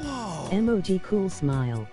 Whoa! Emoji cool smile.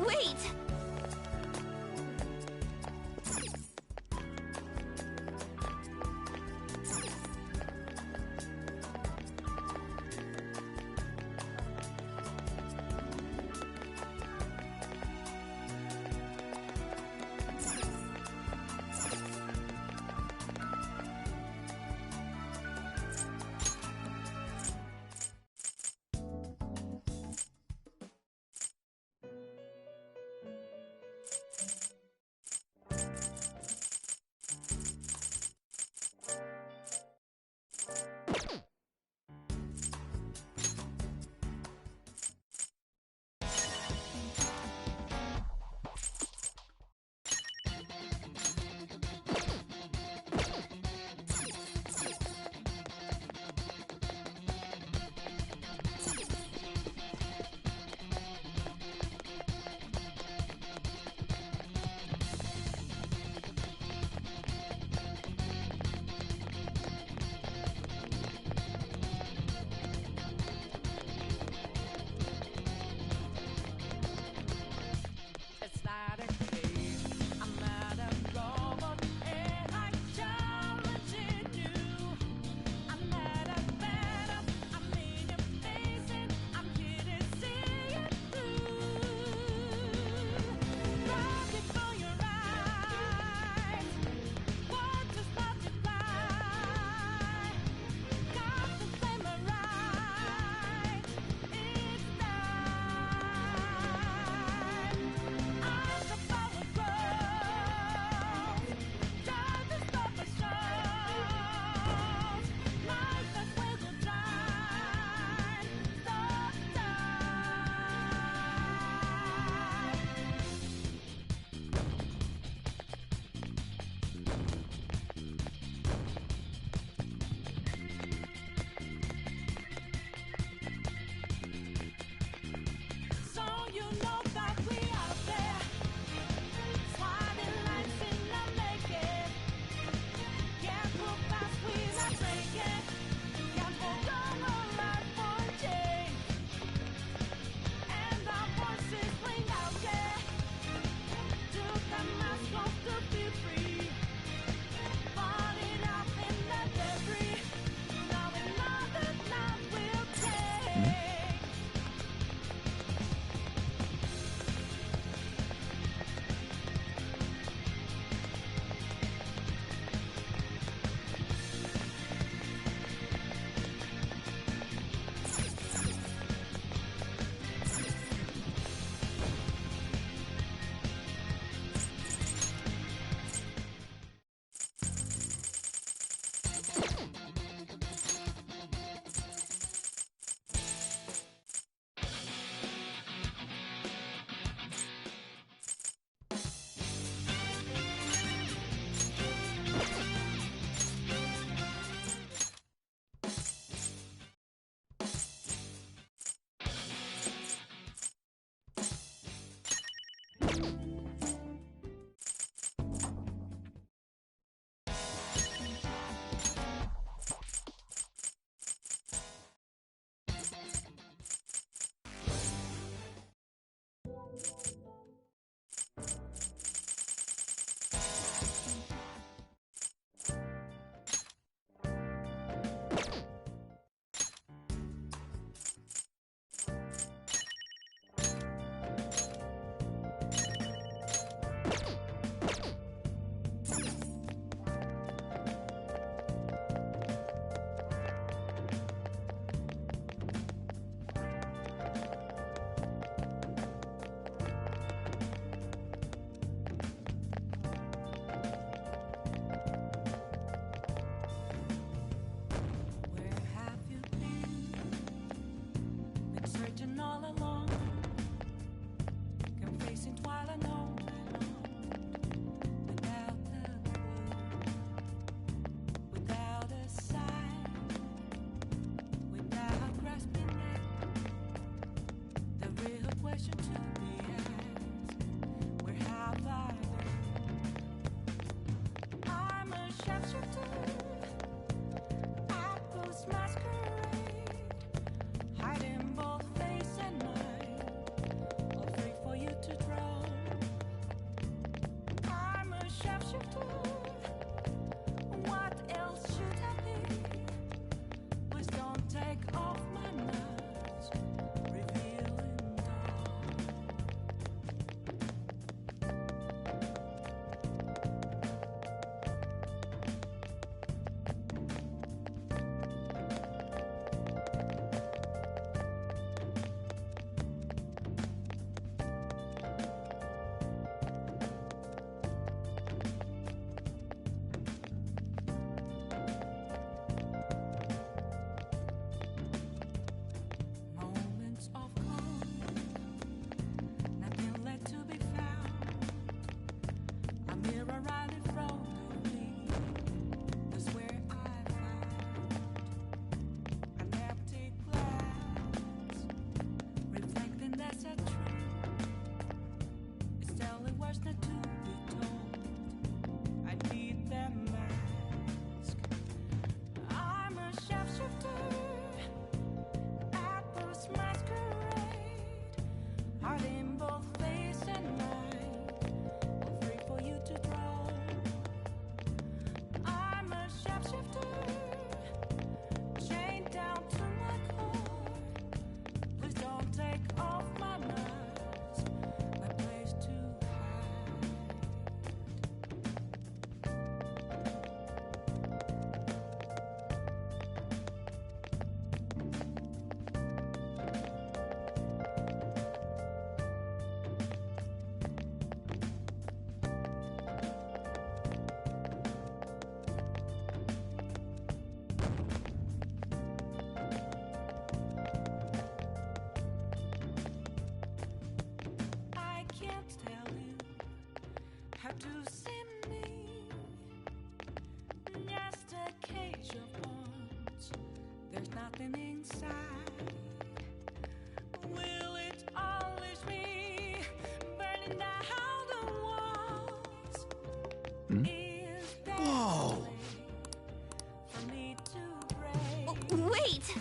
Wait! Whoa! Wait!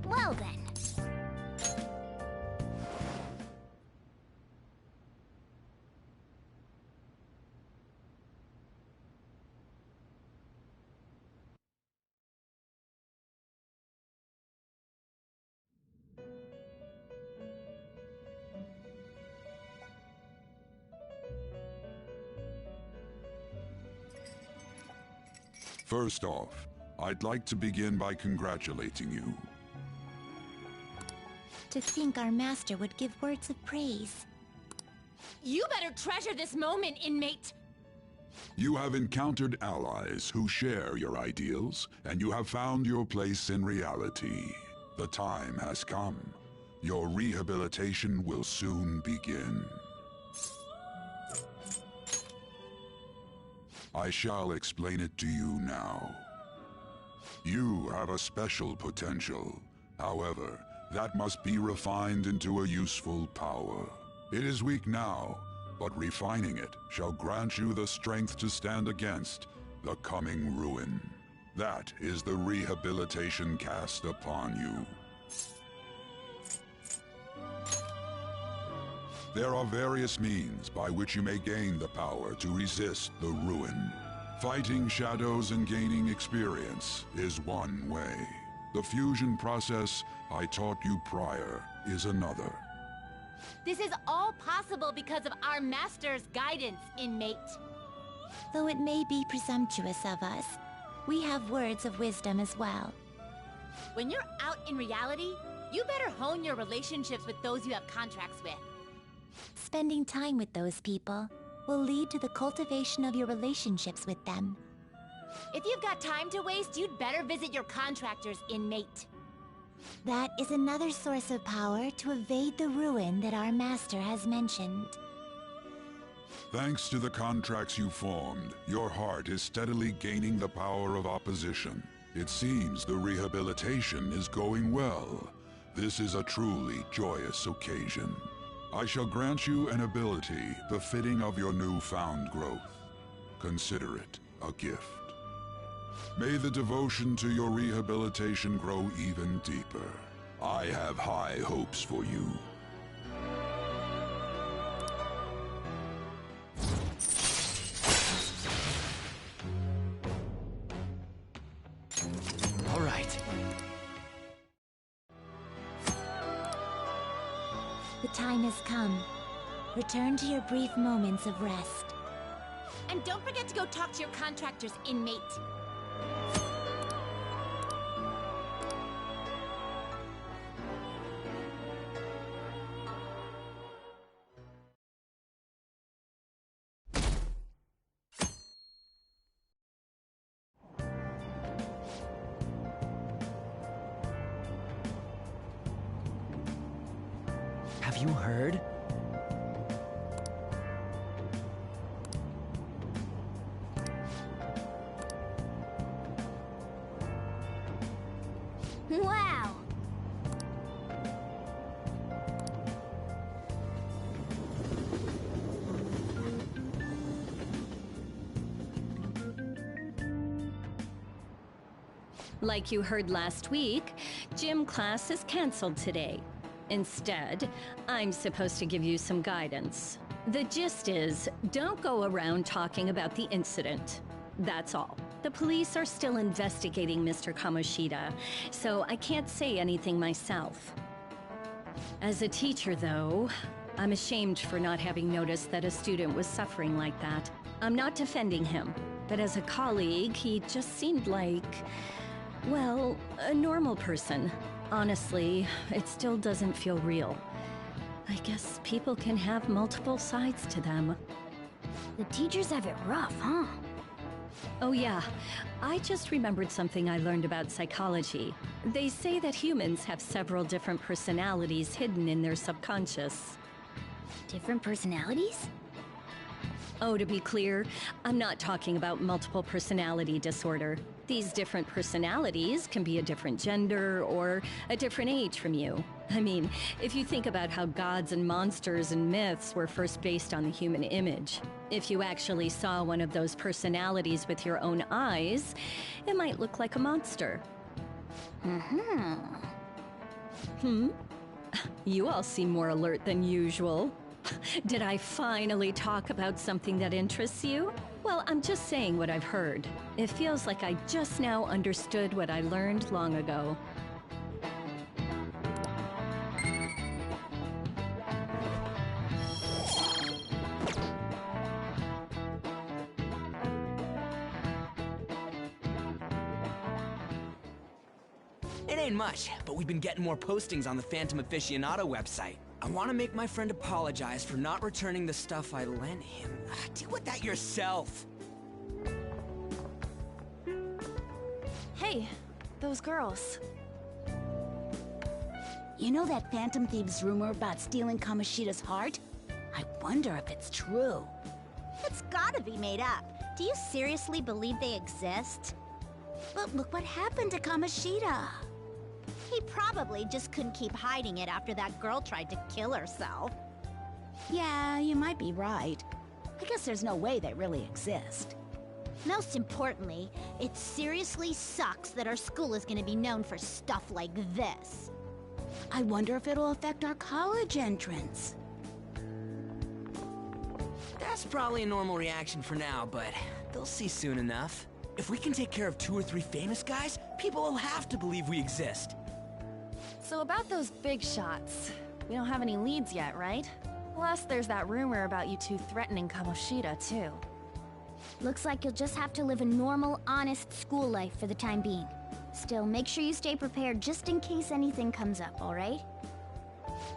Well then. First off, I'd like to begin by congratulating you. To think our master would give words of praise. You better treasure this moment, inmate! You have encountered allies who share your ideals, and you have found your place in reality. The time has come. Your rehabilitation will soon begin. I shall explain it to you now. You have a special potential. However, that must be refined into a useful power. It is weak now, but refining it shall grant you the strength to stand against the coming ruin. That is the rehabilitation cast upon you. There are various means by which you may gain the power to resist the ruin. Fighting shadows and gaining experience is one way. The fusion process I taught you prior is another. This is all possible because of our master's guidance, inmate. Though it may be presumptuous of us, we have words of wisdom as well. When you're out in reality, you better hone your relationships with those you have contracts with. Spending time with those people will lead to the cultivation of your relationships with them. If you've got time to waste, you'd better visit your contractors, inmate. That is another source of power to evade the ruin that our master has mentioned. Thanks to the contracts you formed, your heart is steadily gaining the power of opposition. It seems the rehabilitation is going well. This is a truly joyous occasion. I shall grant you an ability befitting of your newfound growth. Consider it a gift. May the devotion to your rehabilitation grow even deeper. I have high hopes for you. All right. The time has come. Return to your brief moments of rest. And don't forget to go talk to your contractors, inmate. Have you heard? Wow! Like you heard last week, gym class is canceled today. Instead, I'm supposed to give you some guidance. The gist is, don't go around talking about the incident. That's all. The police are still investigating Mr. Kamoshida, so I can't say anything myself. As a teacher, though, I'm ashamed for not having noticed that a student was suffering like that. I'm not defending him, but as a colleague, he just seemed like, well, a normal person. Honestly, it still doesn't feel real. I guess people can have multiple sides to them. The teachers have it rough, huh? Oh yeah, I just remembered something I learned about psychology. They say that humans have several different personalities hidden in their subconscious. Different personalities? Oh, to be clear, I'm not talking about multiple personality disorder. These different personalities can be a different gender or a different age from you. I mean, if you think about how gods and monsters and myths were first based on the human image, if you actually saw one of those personalities with your own eyes, it might look like a monster. You all seem more alert than usual. Did I finally talk about something that interests you? Well, I'm just saying what I've heard. It feels like I just now understood what I learned long ago. It ain't much, but we've been getting more postings on the Phantom Aficionado website. I want to make my friend apologize for not returning the stuff I lent him. Deal with that yourself. Hey, those girls. You know that Phantom Thieves rumor about stealing Kamoshida's heart? I wonder if it's true. It's gotta be made up. Do you seriously believe they exist? But look what happened to Kamoshida. He probably just couldn't keep hiding it after that girl tried to kill herself. Yeah, you might be right. I guess there's no way they really exist. Most importantly, it seriously sucks that our school is gonna be known for stuff like this. I wonder if it'll affect our college entrance. That's probably a normal reaction for now, but they'll see soon enough. If we can take care of 2 or 3 famous guys, people will have to believe we exist. So about those big shots, we don't have any leads yet, right? Plus, there's that rumor about you two threatening Kamoshida, too. Looks like you'll just have to live a normal, honest school life for the time being. Still, make sure you stay prepared just in case anything comes up, alright?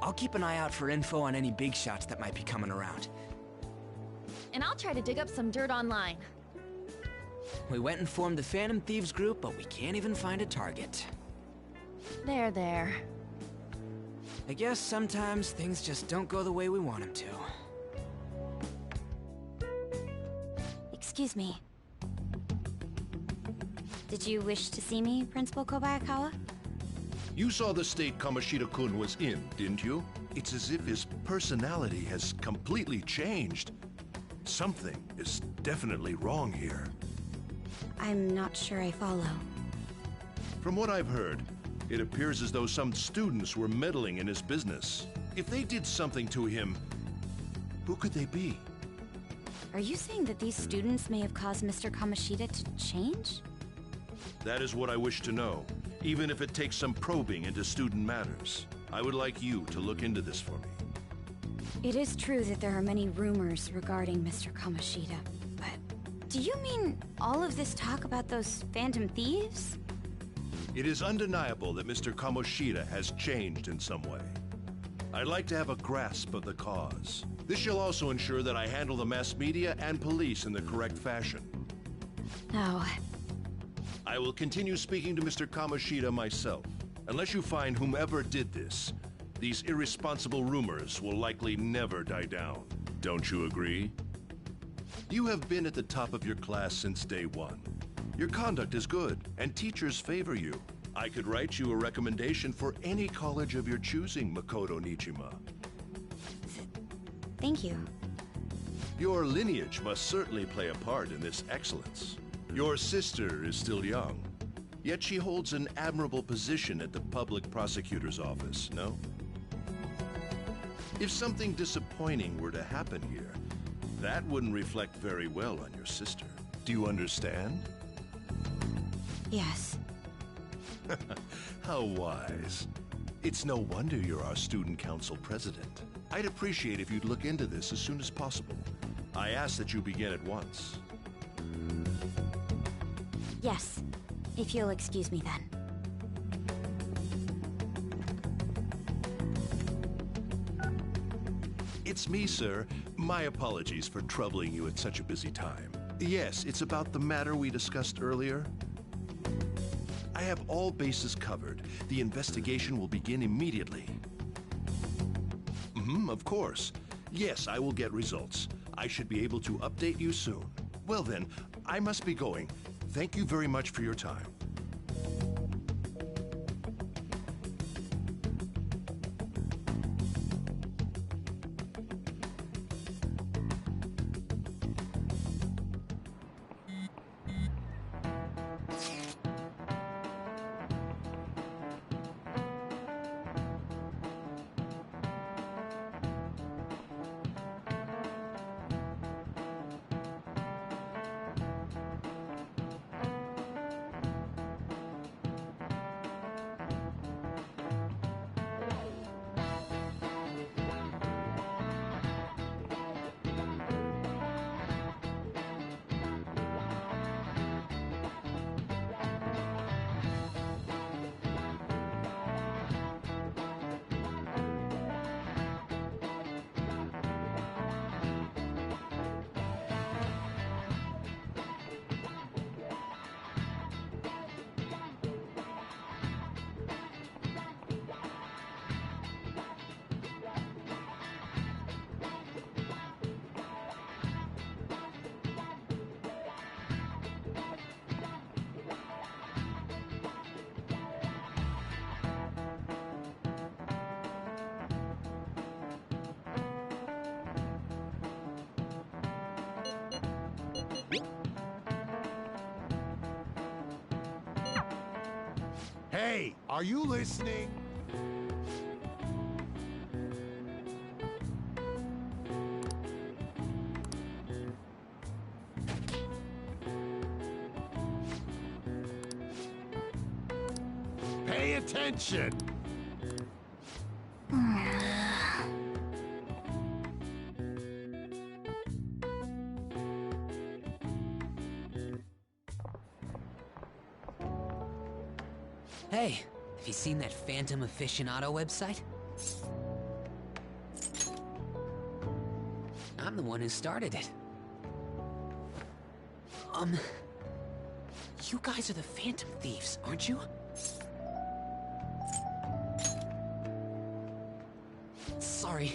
I'll keep an eye out for info on any big shots that might be coming around. And I'll try to dig up some dirt online. We went and formed the Phantom Thieves group, but we can't even find a target. There. I guess sometimes things just don't go the way we want them to. Excuse me. Did you wish to see me, Principal Kobayakawa? You saw the state Kamoshida-kun was in, didn't you? It's as if his personality has completely changed. Something is definitely wrong here. I'm not sure I follow. From what I've heard, it appears as though some students were meddling in his business. If they did something to him, who could they be? Are you saying that these students may have caused Mr. Kamoshida to change? That is what I wish to know, even if it takes some probing into student matters. I would like you to look into this for me. It is true that there are many rumors regarding Mr. Kamoshida, but do you mean all of this talk about those Phantom Thieves? It is undeniable that Mr. Kamoshida has changed in some way. I'd like to have a grasp of the cause. This shall also ensure that I handle the mass media and police in the correct fashion. No. I will continue speaking to Mr. Kamoshida myself. Unless you find whomever did this, these irresponsible rumors will likely never die down. Don't you agree? You have been at the top of your class since day one. Your conduct is good, and teachers favor you. I could write you a recommendation for any college of your choosing, Makoto Nijima. Thank you. Your lineage must certainly play a part in this excellence. Your sister is still young, yet she holds an admirable position at the public prosecutor's office, no? If something disappointing were to happen here, that wouldn't reflect very well on your sister. Do you understand? Yes. How wise. It's no wonder you're our student council president. I'd appreciate if you'd look into this as soon as possible. I ask that you begin at once. Yes. If you'll excuse me then. It's me, sir. My apologies for troubling you at such a busy time. Yes, it's about the matter we discussed earlier. I have all bases covered. The investigation will begin immediately. Of course. Yes, I will get results. I should be able to update you soon. Well then, I must be going. Thank you very much for your time. Hey, are you listening? Pay attention! Hey, have you seen that Phantom Aficionado website? I'm the one who started it. You guys are the Phantom Thieves, aren't you? Sorry.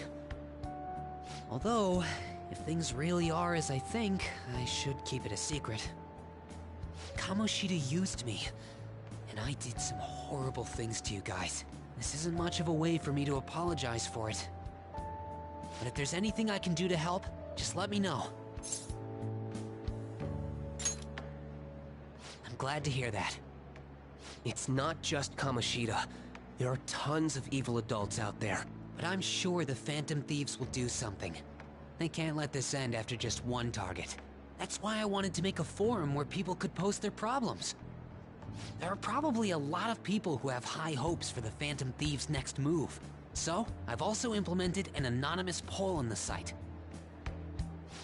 Although, if things really are as I think, I should keep it a secret. Kamoshida used me, and I did some horrible things to you guys. This isn't much of a way for me to apologize for it. But if there's anything I can do to help, just let me know. I'm glad to hear that. It's not just Kamoshida. There are tons of evil adults out there. But I'm sure the Phantom Thieves will do something. They can't let this end after just one target. That's why I wanted to make a forum where people could post their problems. There are probably a lot of people who have high hopes for the Phantom Thieves' next move. So, I've also implemented an anonymous poll on the site.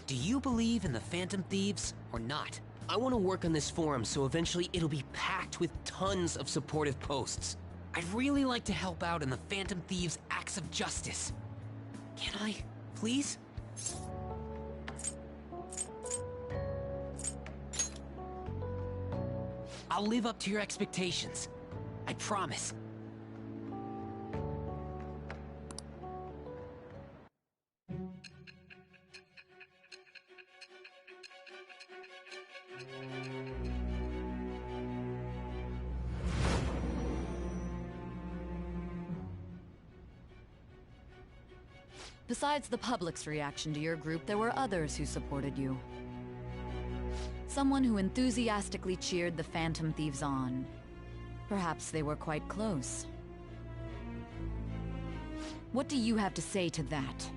Do you believe in the Phantom Thieves or not? I want to work on this forum so eventually it'll be packed with tons of supportive posts. I'd really like to help out in the Phantom Thieves' acts of justice. Can I, please? I'll live up to your expectations. I promise. Besides the public's reaction to your group, there were others who supported you. Someone who enthusiastically cheered the Phantom Thieves on. Perhaps they were quite close. What do you have to say to that?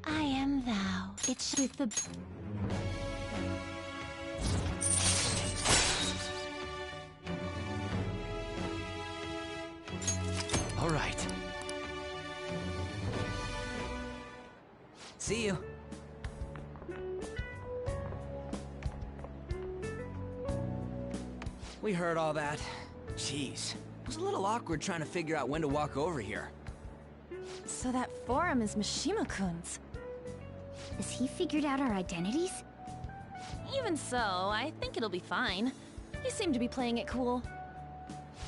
I am thou. It's with the... All right. See you. We heard all that. Jeez. It was a little awkward trying to figure out when to walk over here. So that forum is Mishima-kun's. Has he figured out our identities? Even so, I think it'll be fine. He seemed to be playing it cool.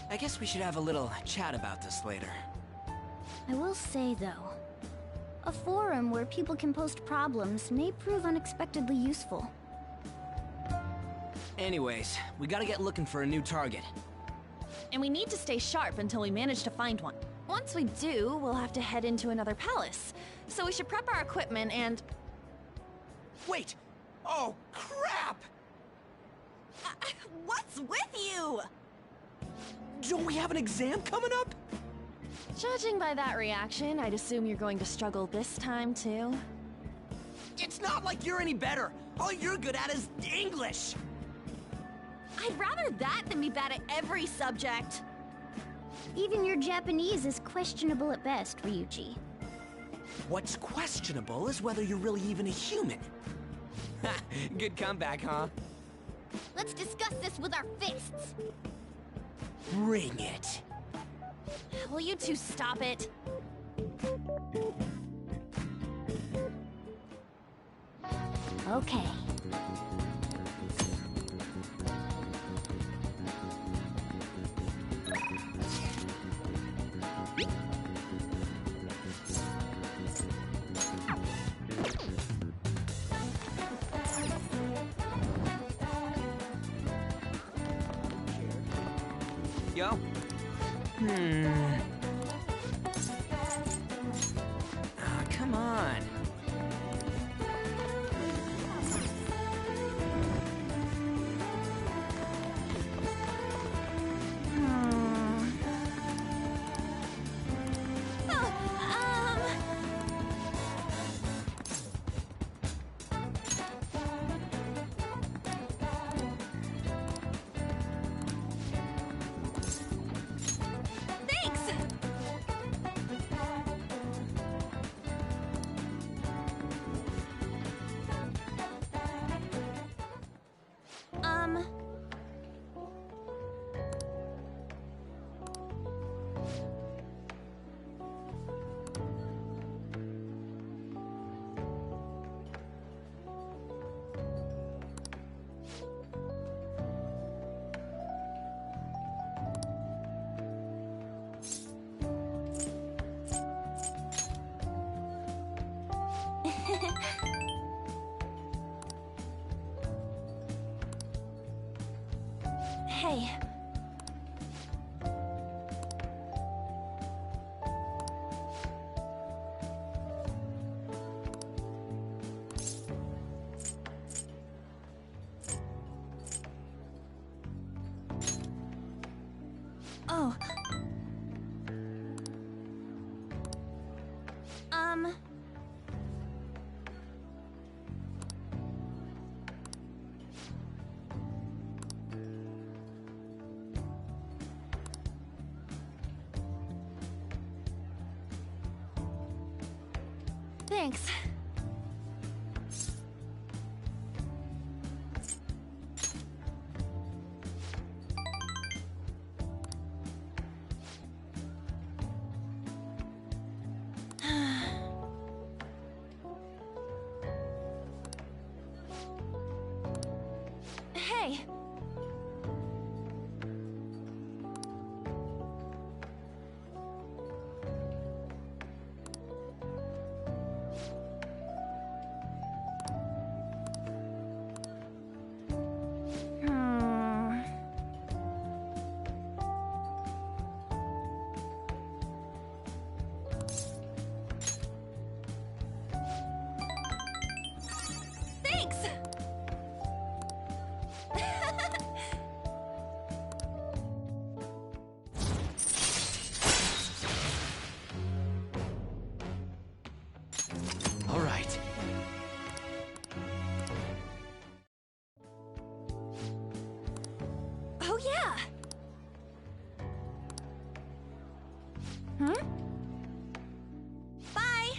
I guess we should have a little chat about this later. I will say, though, a forum where people can post problems may prove unexpectedly useful. Anyways, we gotta get looking for a new target. And we need to stay sharp until we manage to find one. Once we do, we'll have to head into another palace. So we should prep our equipment and... Wait! Oh, crap! What's with you? Don't we have an exam coming up? Judging by that reaction, I'd assume you're going to struggle this time, too. It's not like you're any better. All you're good at is English. I'd rather that than be bad at every subject. Even your Japanese is questionable at best, Ryuji. What's questionable is whether you're really even a human. Good comeback, huh? Let's discuss this with our fists. Bring it. Will you two stop it? Okay. Yo? Come on. Oh. Thanks. Hey. Thanks! All right. Oh, yeah! Hmm? Bye!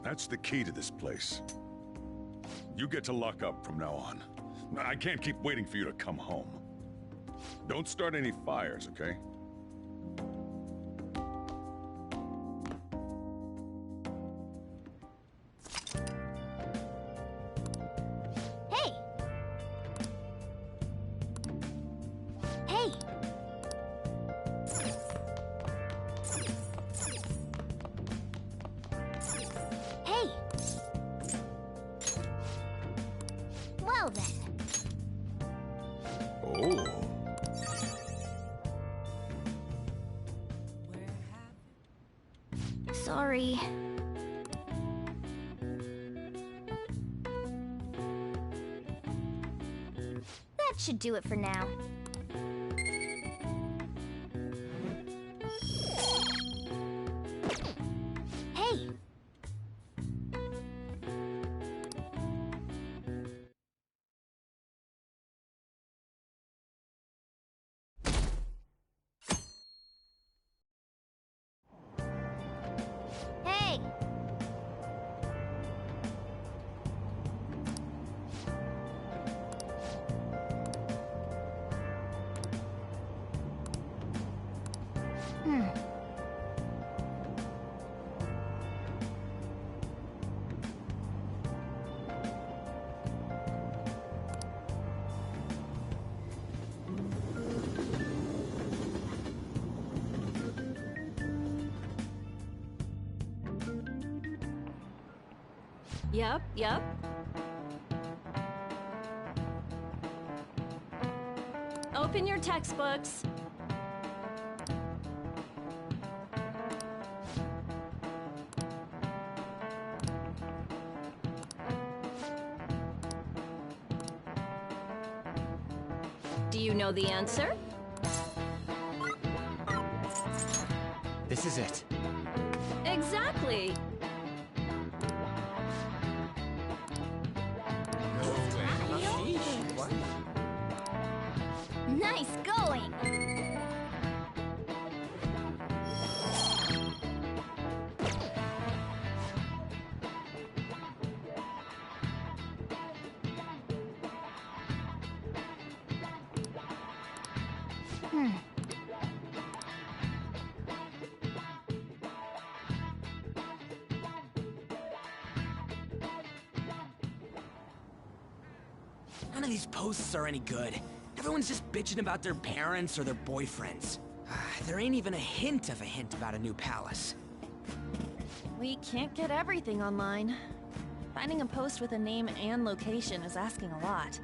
That's the key to this place. You get to lock up from now on. I can't keep waiting for you to come home. Don't start any fires, okay? Hey! Hey! Hey! Well then. Oh. Sorry. That should do it for now. Hey! Hey! Yep. Open your textbooks. Do you know the answer? This is it. Exactly. Nice going! None of these posts are any good. Everyone's just bitching about their parents or their boyfriends. There ain't even a hint about a new palace. We can't get everything online. Finding a post with a name and location is asking a lot.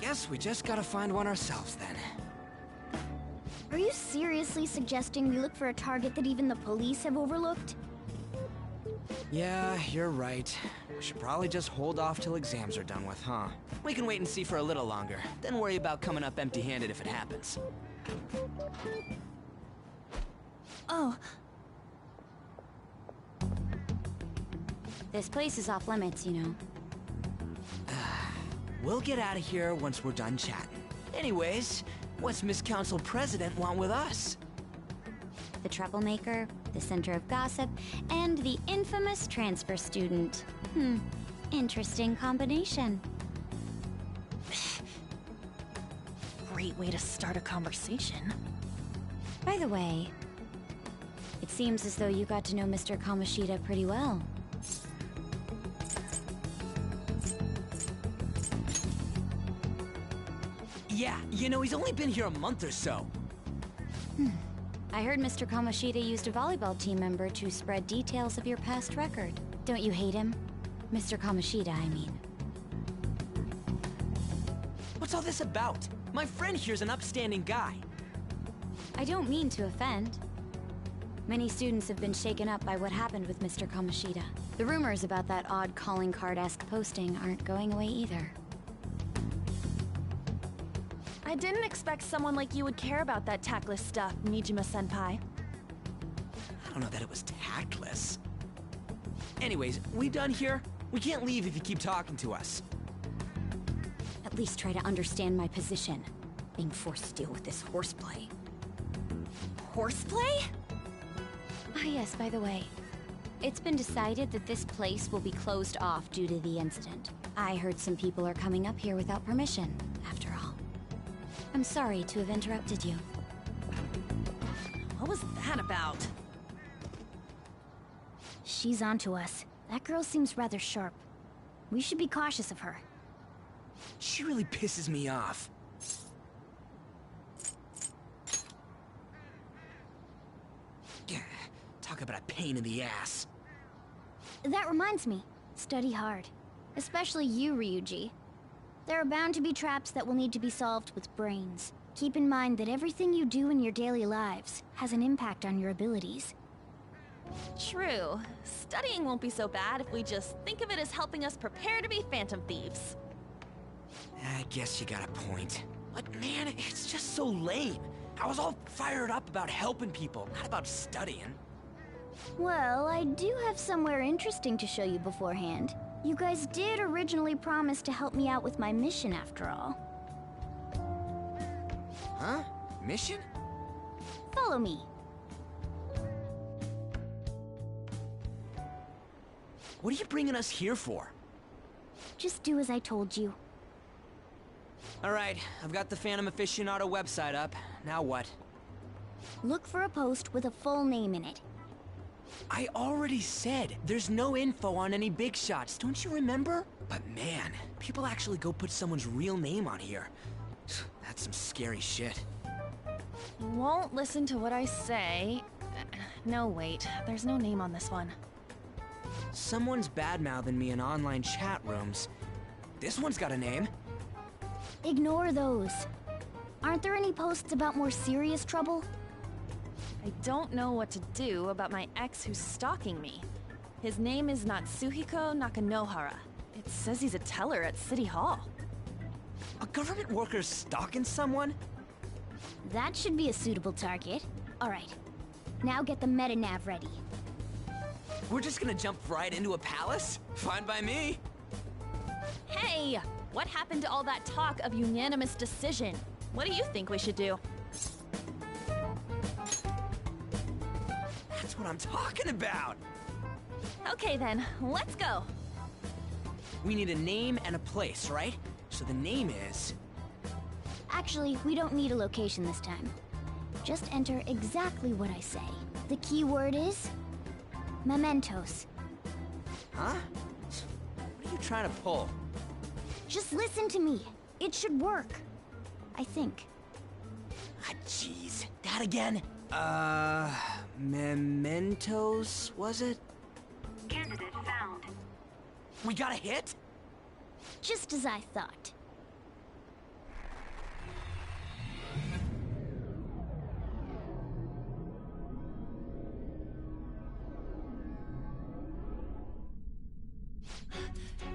Guess we just gotta find one ourselves then. Are you seriously suggesting we look for a target that even the police have overlooked? Yeah, you're right. We should probably just hold off till exams are done with, huh? We can wait and see for a little longer, then worry about coming up empty-handed if it happens. Oh. This place is off limits, you know. We'll get out of here once we're done chatting. Anyways, what's Miss Council President want with us? The troublemaker, the center of gossip, and the infamous transfer student. Interesting combination. Great way to start a conversation. By the way, it seems as though you got to know Mr. Kamoshida pretty well. Yeah, you know, he's only been here a month or so. I heard Mr. Kamoshida used a volleyball team member to spread details of your past record. Don't you hate him? Mr. Kamoshida, I mean. What's all this about? My friend here's an upstanding guy. I don't mean to offend. Many students have been shaken up by what happened with Mr. Kamoshida. The rumors about that odd calling card-esque posting aren't going away either. I didn't expect someone like you would care about that tactless stuff, Nijima-senpai. I don't know that it was tactless. Anyways, we done here? We can't leave if you keep talking to us. At least try to understand my position. Being forced to deal with this horseplay. Horseplay? Ah yes, by the way. It's been decided that this place will be closed off due to the incident. I heard some people are coming up here without permission, after all. I'm sorry to have interrupted you. What was that about? She's onto us. That girl seems rather sharp. We should be cautious of her. She really pisses me off. Talk about a pain in the ass. That reminds me. Study hard. Especially you, Ryuji. There are bound to be traps that will need to be solved with brains. Keep in mind that everything you do in your daily lives has an impact on your abilities. True. Studying won't be so bad if we just think of it as helping us prepare to be Phantom Thieves. I guess you got a point. But man, it's just so lame. I was all fired up about helping people, not about studying. Well, I do have somewhere interesting to show you beforehand. You guys did originally promise to help me out with my mission after all. Huh? Mission? Follow me. What are you bringing us here for? Just do as I told you. Alright, I've got the Phantom Aficionado website up. Now what? Look for a post with a full name in it. I already said, there's no info on any big shots, don't you remember? But man, people actually go put someone's real name on here. That's some scary shit. You won't listen to what I say. No, wait. There's no name on this one. Someone's bad-mouthing me in online chat rooms. This one's got a name. Ignore those. Aren't there any posts about more serious trouble? I don't know what to do about my ex who's stalking me. His name is Natsuhiko Nakanohara. It says he's a teller at City Hall. A government worker stalking someone? That should be a suitable target. Alright. Now get the meta-nav ready. We're just gonna jump right into a palace? Fine by me. Hey! What happened to all that talk of unanimous decision? What do you think we should do? That's what I'm talking about! Okay then, let's go! We need a name and a place, right? So the name is... Actually, we don't need a location this time. Just enter exactly what I say. The key word is... mementos. Huh? What are you trying to pull? Just listen to me. It should work. I think. Ah, jeez. That again? Mementos, was it? Candidate found. We got a hit? Just as I thought.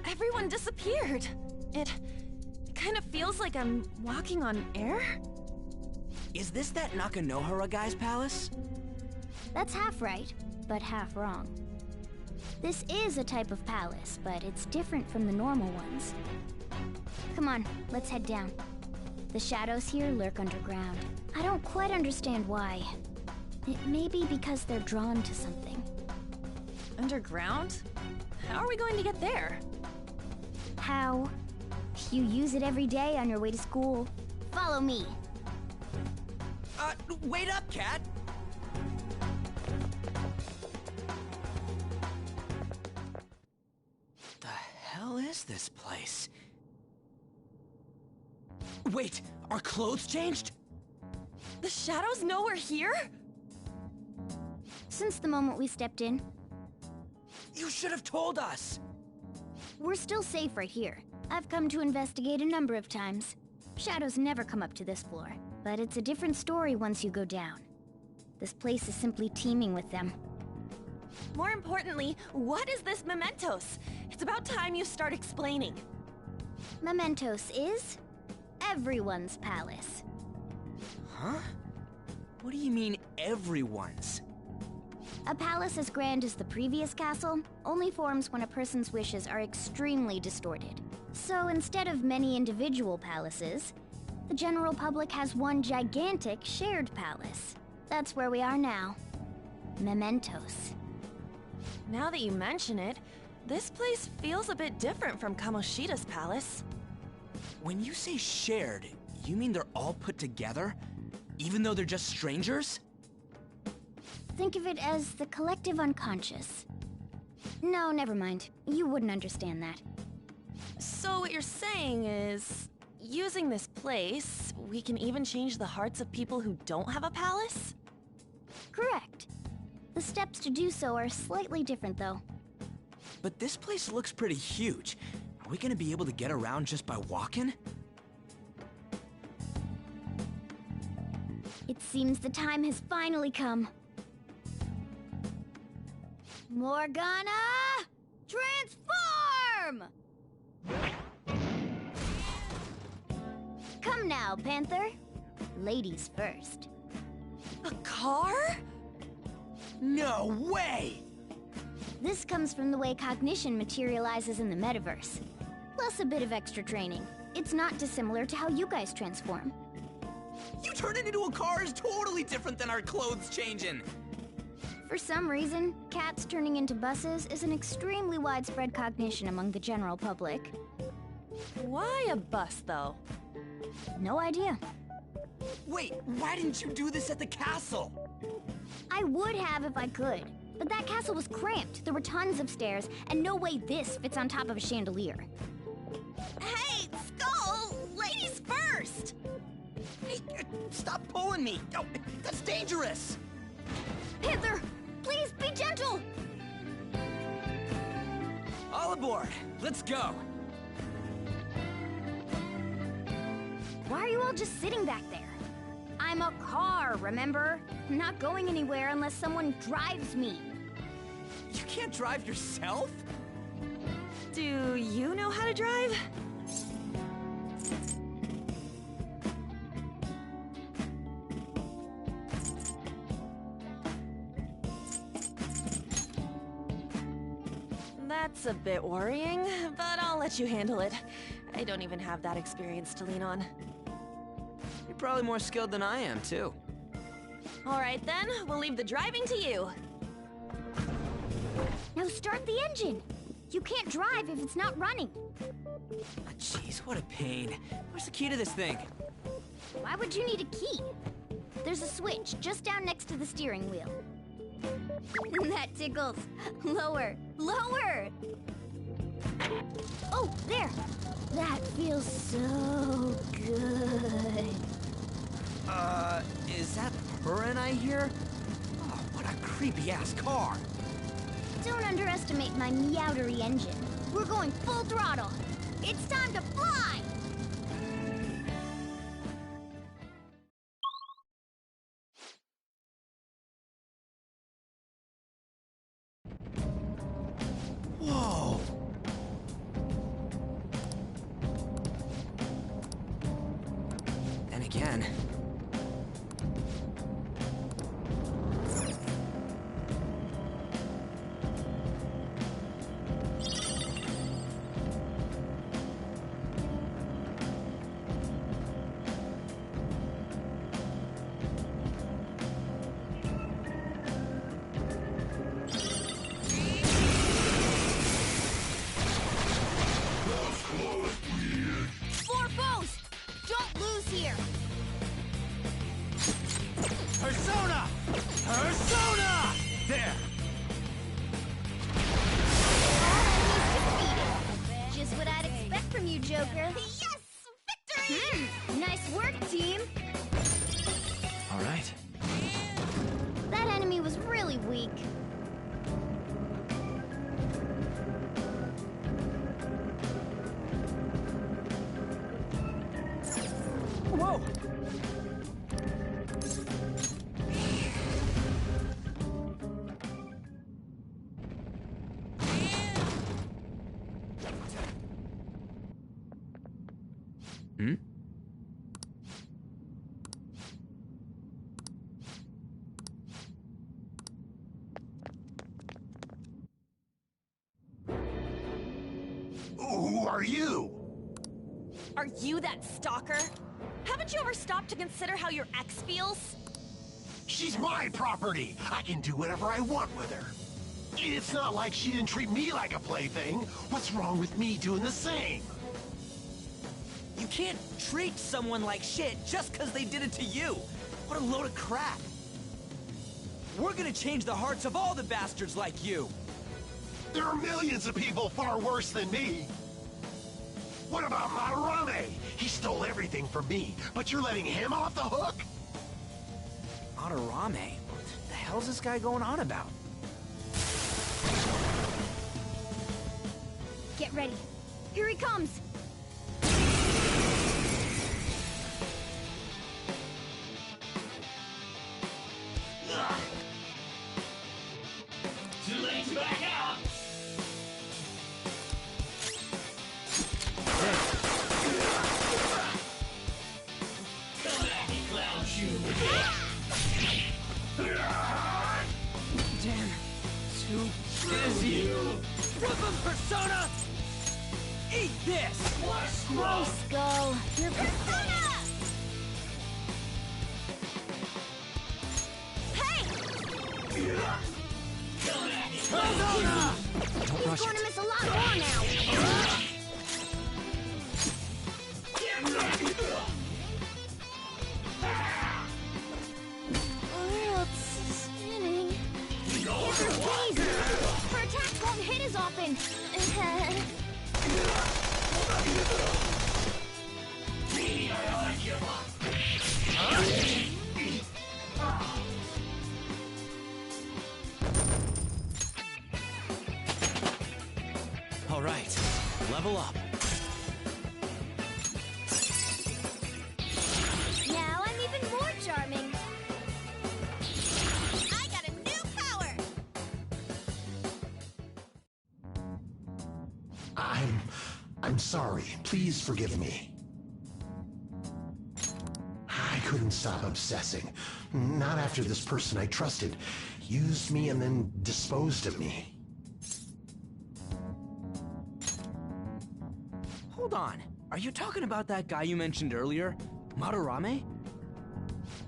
Everyone disappeared. It kind of feels like I'm walking on air. Is this that Nakanohara guy's palace? That's half right, but half wrong. This is a type of palace, but it's different from the normal ones. Come on, let's head down. The shadows here lurk underground. I don't quite understand why. It may be because they're drawn to something. Underground? How are we going to get there? How? You use it every day on your way to school. Follow me. Wait up, Cat! The hell is this place? Wait, our clothes changed? The shadows know we're here? Since the moment we stepped in. You should have told us! We're still safe right here. I've come to investigate a number of times. Shadows never come up to this floor, but it's a different story once you go down. This place is simply teeming with them. More importantly, what is this Mementos? It's about time you start explaining. Mementos is everyone's palace. Huh? What do you mean, everyone's? A palace as grand as the previous castle only forms when a person's wishes are extremely distorted. So instead of many individual palaces, the general public has one gigantic shared palace. That's where we are now. Mementos. Now that you mention it, this place feels a bit different from Kamoshida's palace. When you say shared, you mean they're all put together? Even though they're just strangers? Think of it as the collective unconscious. No, never mind. You wouldn't understand that. So what you're saying is, using this place, we can even change the hearts of people who don't have a palace? Correct. The steps to do so are slightly different, though. But this place looks pretty huge. Are we gonna be able to get around just by walking? It seems the time has finally come. Morgana! Transform! Come now, Panther. Ladies first. A car? No way! This comes from the way cognition materializes in the metaverse. Plus a bit of extra training. It's not dissimilar to how you guys transform. You turning into a car is totally different than our clothes changing! For some reason, cats turning into buses is an extremely widespread cognition among the general public. Why a bus, though? No idea. Wait, why didn't you do this at the castle? I would have if I could, but that castle was cramped. There were tons of stairs, and no way this fits on top of a chandelier. Hey, Skull! Ladies first! Hey, stop pulling me! Oh, that's dangerous! Panther, please be gentle! All aboard! Let's go! Why are you all just sitting back there? I'm a car, remember? I'm not going anywhere unless someone drives me. You can't drive yourself? Do you know how to drive? That's a bit worrying, but I'll let you handle it. I don't even have that experience to lean on. You're probably more skilled than I am, too. All right then, we'll leave the driving to you. Now start the engine! You can't drive if it's not running. Ah, jeez, what a pain. Where's the key to this thing? Why would you need a key? There's a switch just down next to the steering wheel. That tickles. Lower, lower! Oh, there! That feels so good. Is that Purin I hear? Oh, what a creepy-ass car. Don't underestimate my meowdery engine. We're going full throttle. It's time to fly! Whoa! And again. Foremost! Don't lose here! Persona! Persona! There! Just what I'd expect from you, Joker. Yes! Victory! Nice work, team! All right. That enemy was really weak. Whoa! Hmm? Who are you? Are you that stalker? Haven't you ever stopped to consider how your ex feels? She's my property. I can do whatever I want with her. It's not like she didn't treat me like a plaything. What's wrong with me doing the same? You can't treat someone like shit just because they did it to you. What a load of crap. We're gonna change the hearts of all the bastards like you. There are millions of people far worse than me. What about Madarame? He stole everything from me, but you're letting him off the hook? Madarame? What the hell's this guy going on about? Get ready. Here he comes! Too late to back out! Come at me, clown shoe! Damn, too busy. Flip Persona! Eat this! Whoa, Skull. You're Persona! Hey! Persona! Don't He's rush going it. to miss a lot more now. Oh, it's spinning. Here's her taser. Her attacks won't hit as often. All right, level up. Now I'm even more charming. I got a new power! I'm sorry. Please forgive me. I couldn't stop obsessing. Not after this person I trusted used me and then disposed of me. Hold on. Are you talking about that guy you mentioned earlier? Madarame?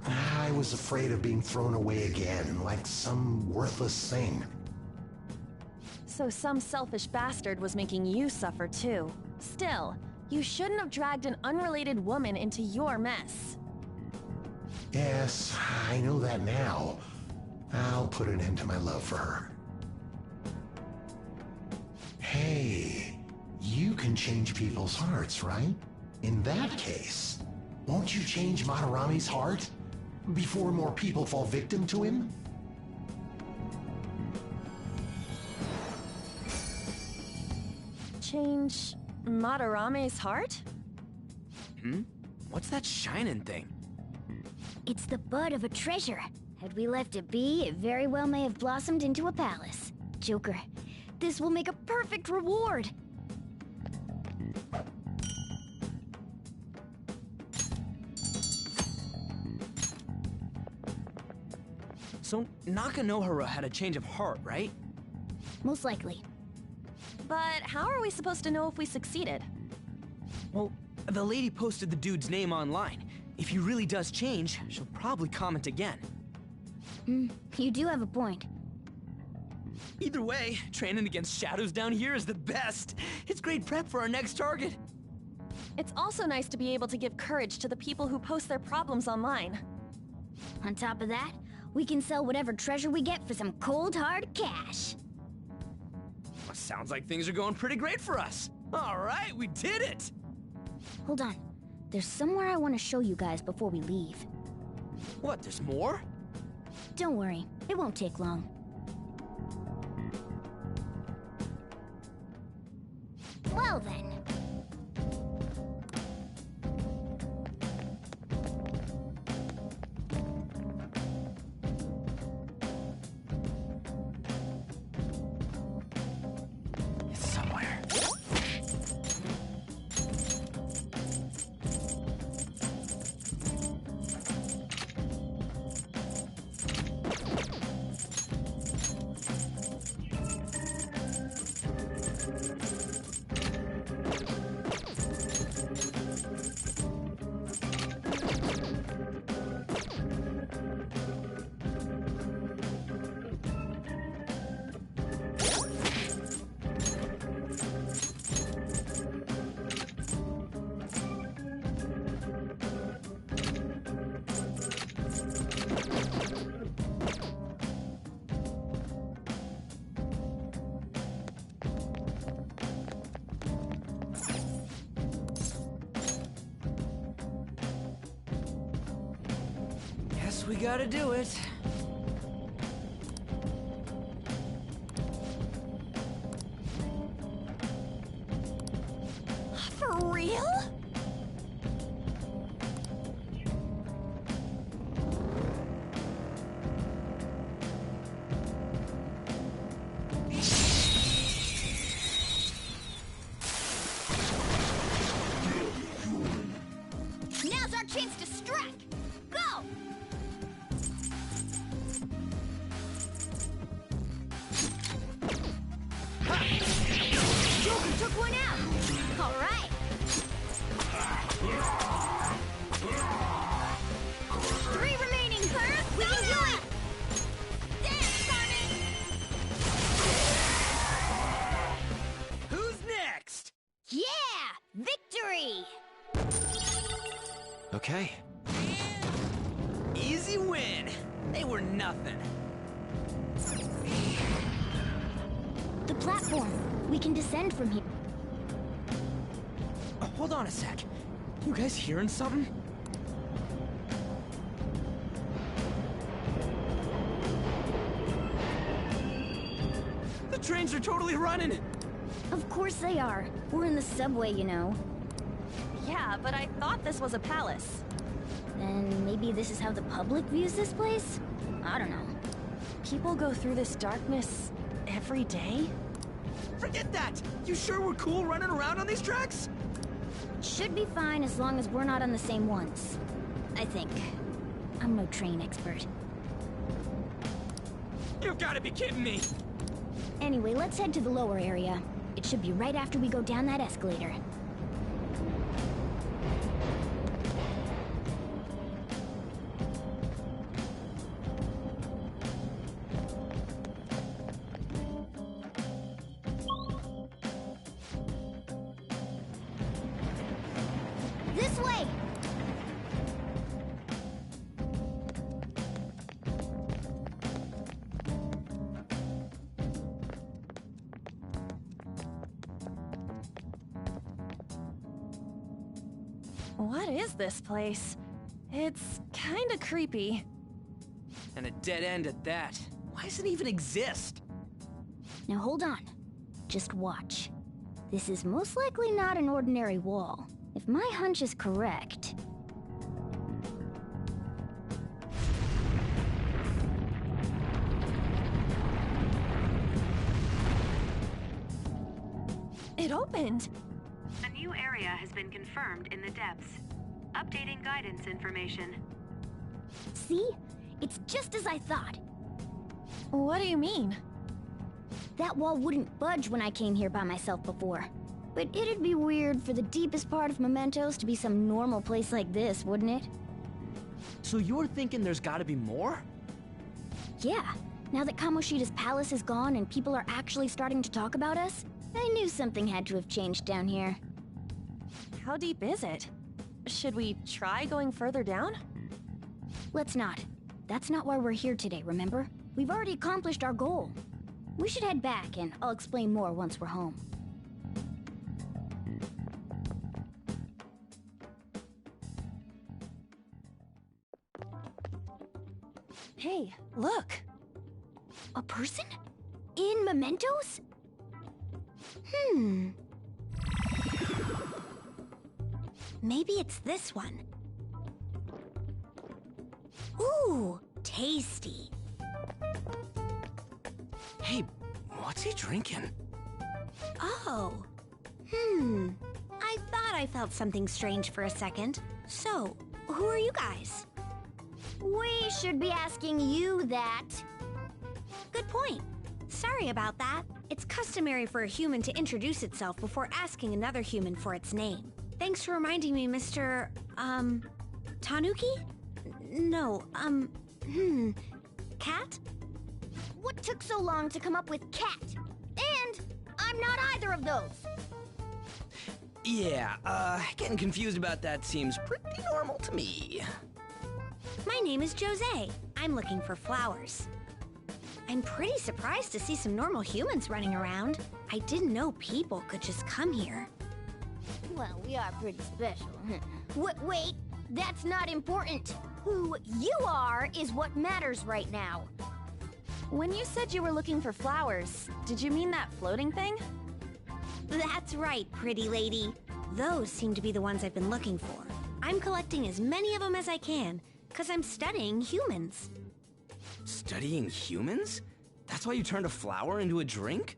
I was afraid of being thrown away again, like some worthless thing. So some selfish bastard was making you suffer too. Still, you shouldn't have dragged an unrelated woman into your mess. Yes, I know that now. I'll put an end to my love for her. Hey, can change people's hearts, right? In that case, won't you change Madarame's heart? Before more people fall victim to him? Change Madarame's heart? What's that shining thing? It's the bud of a treasure. Had we left it be, it very well may have blossomed into a palace. Joker, this will make a perfect reward. So, Nakanohara had a change of heart, right? Most likely. But how are we supposed to know if we succeeded? Well, the lady posted the dude's name online. If he really does change, she'll probably comment again. You do have a point. Either way, training against shadows down here is the best. It's great prep for our next target. It's also nice to be able to give courage to the people who post their problems online. On top of that, we can sell whatever treasure we get for some cold hard cash. Well, sounds like things are going pretty great for us. All right, we did it! Hold on. There's somewhere I want to show you guys before we leave. What, there's more? Don't worry, it won't take long. Well then. It's somewhere. Guess we gotta do it. For real? Now's our chance to strike! Go! Joker took one out! All right! Three remaining, Perth! We can do it! Dance, Carmen! Who's next? Yeah! Victory! Okay. Easy win. They were nothing. The platform. We can descend from here. Hold on a sec. You guys hearing something? The trains are totally running! Of course they are. We're in the subway, you know. Yeah, but I thought this was a palace. Then maybe this is how the public views this place? I don't know. People go through this darkness every day? Forget that! You sure we're cool running around on these tracks? Should be fine as long as we're not on the same ones. I think. I'm no train expert. You've gotta be kidding me! Anyway, let's head to the lower area. It should be right after we go down that escalator. This way! What is this place? It's kinda creepy. And a dead end at that. Why does it even exist? Now hold on. Just watch. This is most likely not an ordinary wall. If my hunch is correct... It opened! A new area has been confirmed in the depths. Updating guidance information. See? It's just as I thought. What do you mean? That wall wouldn't budge when I came here by myself before. But it'd be weird for the deepest part of Mementos to be some normal place like this, wouldn't it? So you're thinking there's gotta be more? Yeah. Now that Kamoshida's palace is gone and people are actually starting to talk about us, I knew something had to have changed down here. How deep is it? Should we try going further down? Let's not. That's not why we're here today, remember? We've already accomplished our goal. We should head back, and I'll explain more once we're home. Hey, look! A person? In Mementos? Maybe it's this one. Ooh, tasty. Hey, what's he drinking? Oh. I thought I felt something strange for a second. So, who are you guys? We should be asking you that. Good point. Sorry about that. It's customary for a human to introduce itself before asking another human for its name. Thanks for reminding me, Mr. Tanuki? No, Cat? What took so long to come up with cat? And I'm not either of those. Yeah, getting confused about that seems pretty normal to me. My name is Jose. I'm looking for flowers. I'm pretty surprised to see some normal humans running around. I didn't know people could just come here. Well, we are pretty special. Wait, that's not important. Who you are is what matters right now. When you said you were looking for flowers, did you mean that floating thing? That's right, pretty lady. Those seem to be the ones I've been looking for. I'm collecting as many of them as I can, because I'm studying humans. Studying humans? That's why you turned a flower into a drink?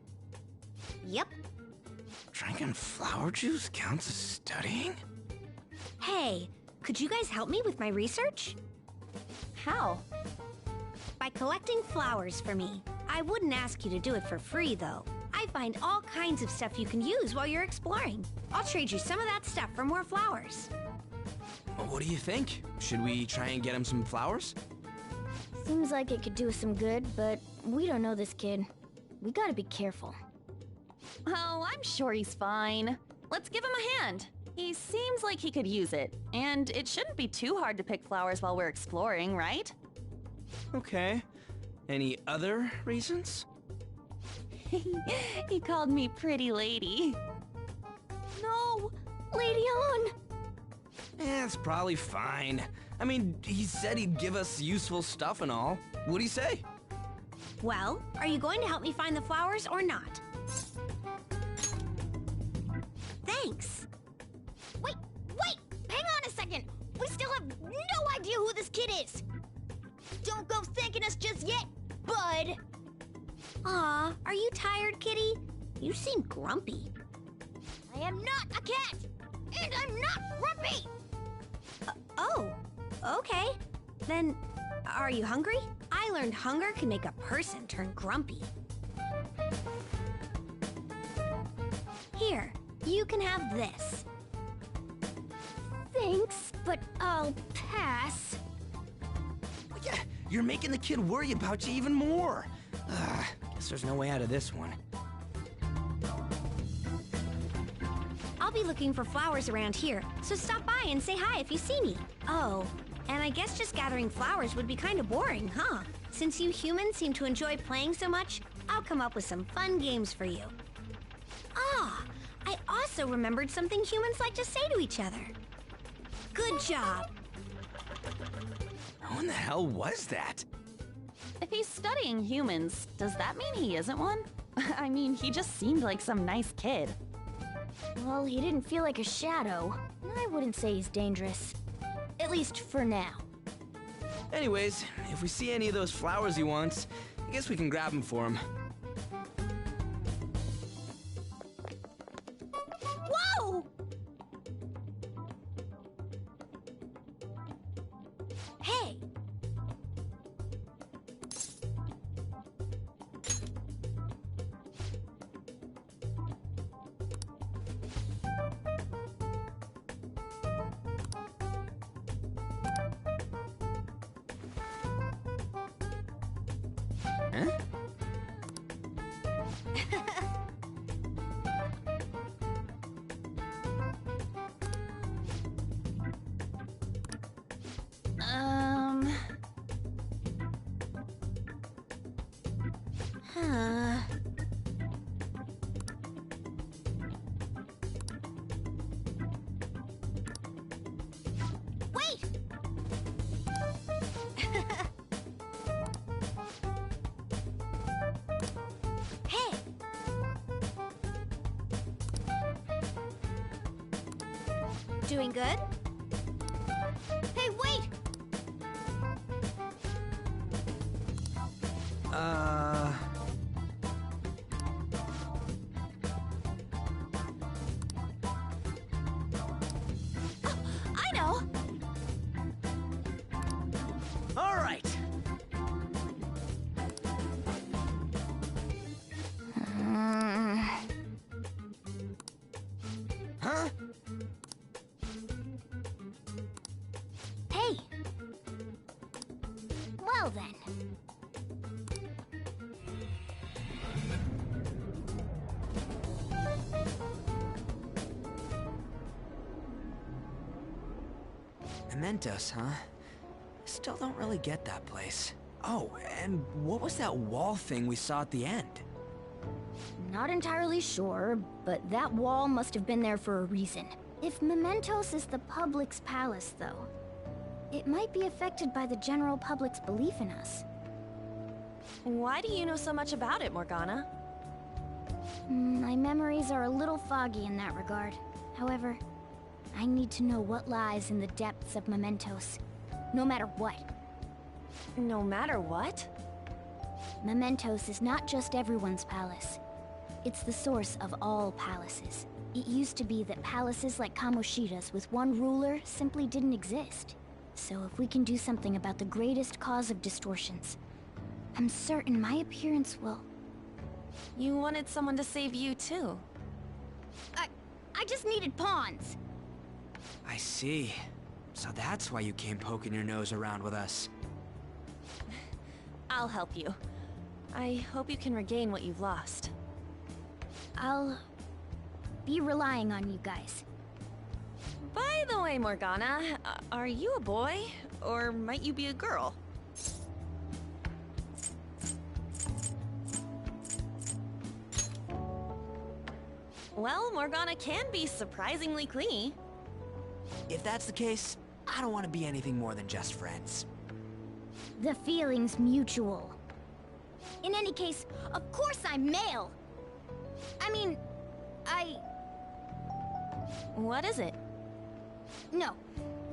Yep. Drinking flower juice counts as studying? Hey, could you guys help me with my research? How? By collecting flowers for me. I wouldn't ask you to do it for free, though. I find all kinds of stuff you can use while you're exploring. I'll trade you some of that stuff for more flowers. Well, what do you think? Should we try and get him some flowers? Seems like it could do us some good, but we don't know this kid. We gotta be careful. Oh, I'm sure he's fine. Let's give him a hand. He seems like he could use it, and it shouldn't be too hard to pick flowers while we're exploring, right? Okay. Any other reasons? He called me pretty lady. No! Lady on! It's probably fine. I mean, he said he'd give us useful stuff and all. What'd he say? Well, are you going to help me find the flowers or not? Thanks. Wait! Hang on a second! We still have no idea who this kid is! Don't go thanking us just yet, bud! Aw, are you tired, kitty? You seem grumpy. I am not a cat! And I'm not grumpy! Oh, okay. Then, are you hungry? I learned hunger can make a person turn grumpy. Here, you can have this. Thanks, but I'll pass. Yeah, you're making the kid worry about you even more. Guess there's no way out of this one. I'll be looking for flowers around here, so stop by and say hi if you see me. Oh, and I guess just gathering flowers would be kind of boring, huh? Since you humans seem to enjoy playing so much, I'll come up with some fun games for you. Ah, I also remembered something humans like to say to each other. Good job. Who in the hell was that? If he's studying humans, does that mean he isn't one? I mean, he just seemed like some nice kid. Well, he didn't feel like a shadow. I wouldn't say he's dangerous. At least for now. Anyways, if we see any of those flowers he wants, I guess we can grab them for him. Whoa! Hey! Huh? Huh. Wait! Hey! Doing good? Hey, wait! I know! All right. Huh? Hey! Well then. Mementos, huh? Still don't really get that place. Oh, and what was that wall thing we saw at the end? Not entirely sure, but that wall must have been there for a reason. If Mementos is the public's palace, though, it might be affected by the general public's belief in us. Why do you know so much about it, Morgana? My memories are a little foggy in that regard. However, I need to know what lies in the depths of Mementos, no matter what. No matter what? Mementos is not just everyone's palace. It's the source of all palaces. It used to be that palaces like Kamoshida's with one ruler simply didn't exist. So if we can do something about the greatest cause of distortions, I'm certain my appearance will... You wanted someone to save you, too. I just needed pawns! I see. So that's why you came poking your nose around with us. I'll help you. I hope you can regain what you've lost. I'll be relying on you guys. By the way, Morgana, are you a boy? Or might you be a girl? Well, Morgana can be surprisingly clingy. If that's the case, I don't want to be anything more than just friends. The feeling's mutual. In any case, of course I'm male! I mean, What is it? No,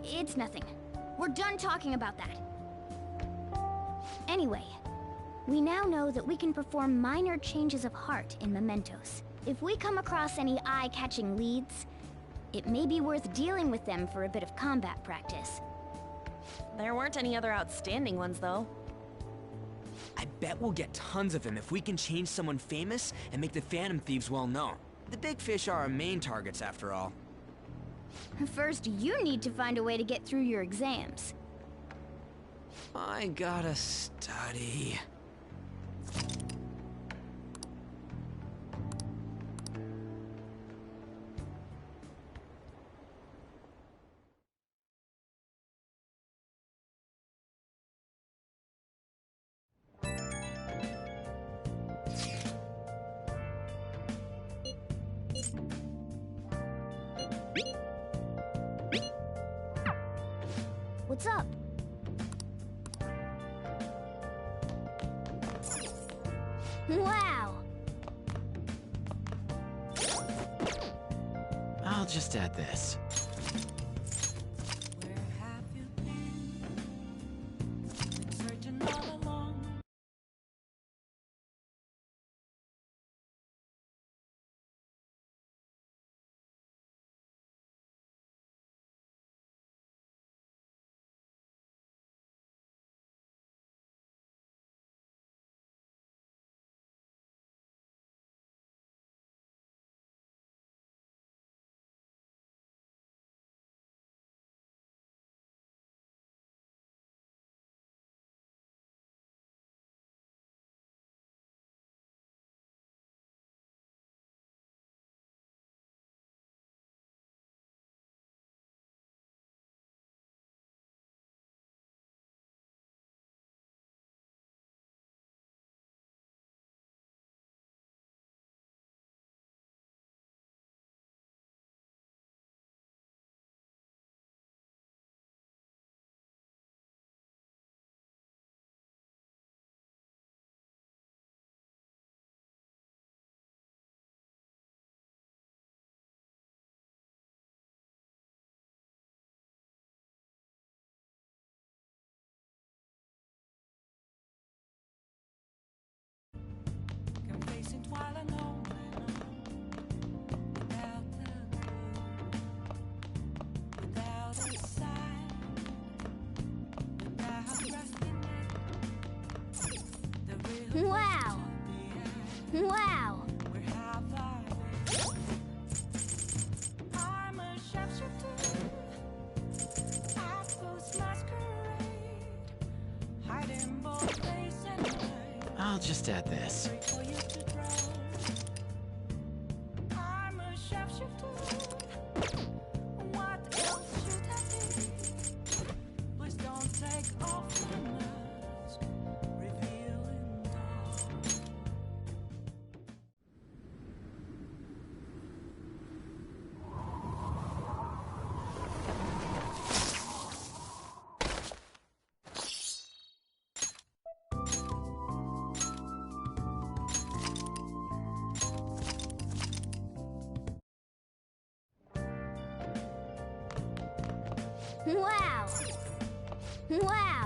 it's nothing. We're done talking about that. Anyway, we now know that we can perform minor changes of heart in Mementos. If we come across any eye-catching leads, it may be worth dealing with them for a bit of combat practice. There weren't any other outstanding ones, though. I bet we'll get tons of them if we can change someone famous and make the Phantom Thieves well known. The big fish are our main targets, after all. First, you need to find a way to get through your exams. I gotta study. What's up? Wow! I'll just add this. Wow! Wow! I'll just add this. Wow! Wow!